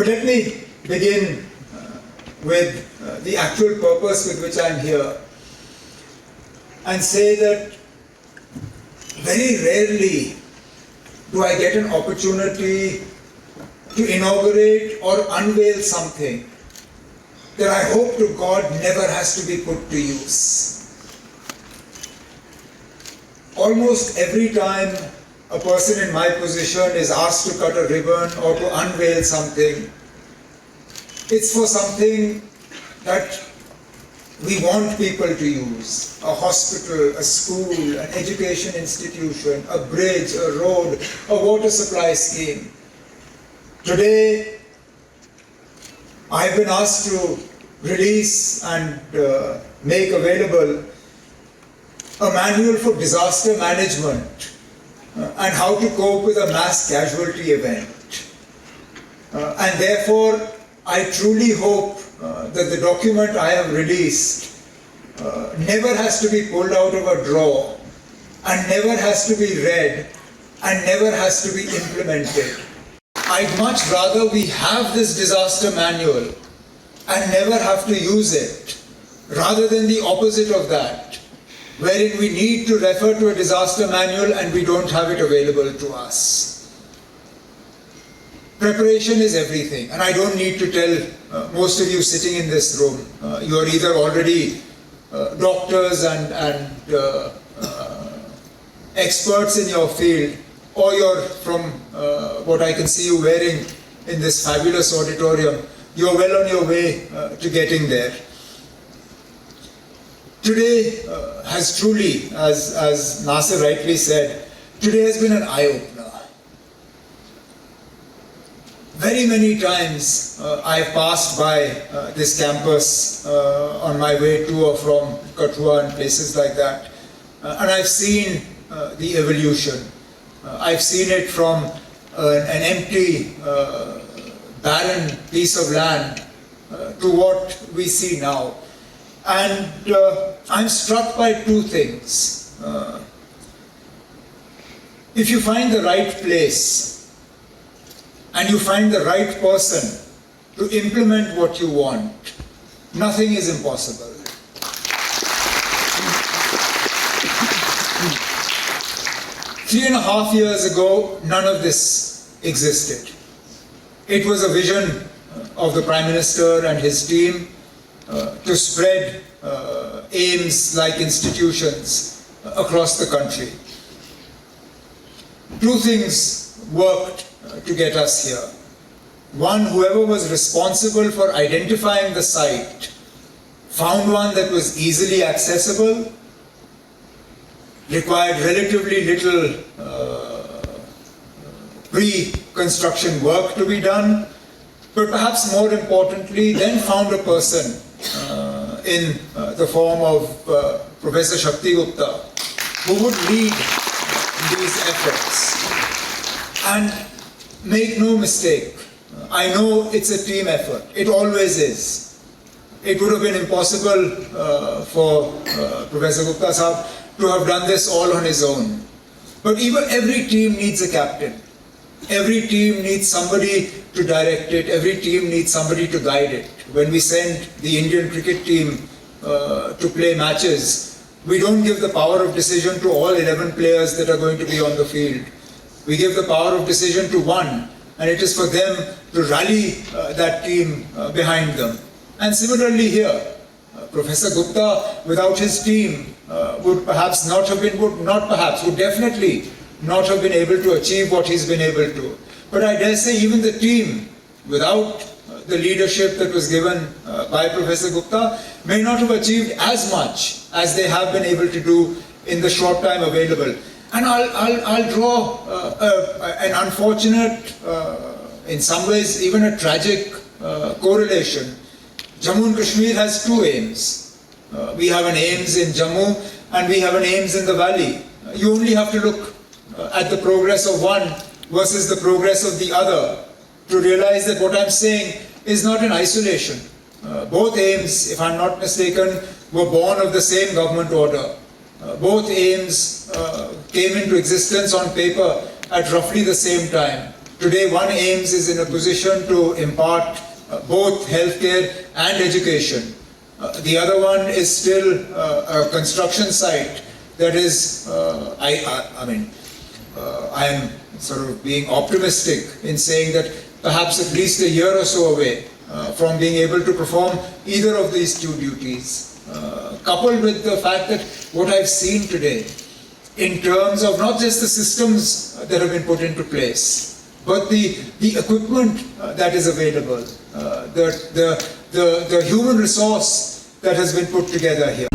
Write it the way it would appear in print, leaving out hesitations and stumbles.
But let me begin with the actual purpose with which I'm here and say that very rarely do I get an opportunity to inaugurate or unveil something that I hope to God never has to be put to use. Almost every time a person in my position is asked to cut a ribbon or to unveil something, it's for something that we want people to use. A hospital, a school, an education institution, a bridge, a road, a water supply scheme. Today, I've been asked to release and make available a manual for disaster management and how to cope with a mass casualty event. And therefore, I truly hope that the document I have released never has to be pulled out of a drawer and never has to be read and never has to be implemented. I'd much rather we have this disaster manual and never have to use it, rather than the opposite of that, wherein we need to refer to a disaster manual and we don't have it available to us. Preparation is everything, and I don't need to tell most of you sitting in this room. You are either already doctors and experts in your field, or you're from what I can see you wearing in this fabulous auditorium. You're well on your way to getting there. Today has truly, as Nasir rightly said, today has been an eye-opener. Very many times I've passed by this campus on my way to or from Kathua and places like that, and I've seen the evolution. I've seen it from an empty, barren piece of land to what we see now. And I'm struck by two things. If you find the right place and you find the right person to implement what you want, nothing is impossible. Three and a half years ago, none of this existed. It was a vision of the Prime Minister and his team to spread AIIMS-like institutions across the country. Two things worked to get us here. One, whoever was responsible for identifying the site found one that was easily accessible, required relatively little pre-construction work to be done, but perhaps more importantly, then found a person in the form of Professor Shakti Gupta, who would lead these efforts. And make no mistake, I know it's a team effort. It always is. It would have been impossible for Professor Gupta Sahab to have done this all on his own. But even every team needs a captain. Every team needs somebody to direct it. Every team needs somebody to guide it. When we send the Indian cricket team to play matches, we don't give the power of decision to all 11 players that are going to be on the field. We give the power of decision to one, and it is for them to rally that team behind them. And similarly here, Professor Gupta, without his team, would definitely not have been able to achieve what he's been able to. But I dare say even the team, without the leadership that was given by Professor Gupta, may not have achieved as much as they have been able to do in the short time available. And I'll draw an unfortunate, in some ways even a tragic correlation. Jammu and Kashmir has two AIIMS. We have an AIIMS in Jammu and we have an AIIMS in the valley. You only have to look at the progress of one versus the progress of the other to realize that what I'm saying is not in isolation. Both AIIMS, if I'm not mistaken, were born of the same government order. Both AIIMS came into existence on paper at roughly the same time, Today, one AIIMS is in a position to impart both healthcare and education. The other one is still a construction site that is, I am sort of being optimistic in saying that perhaps at least a year or so away from being able to perform either of these two duties. Coupled with the fact that what I've seen today in terms of not just the systems that have been put into place, but the equipment that is available, the human resource that has been put together here.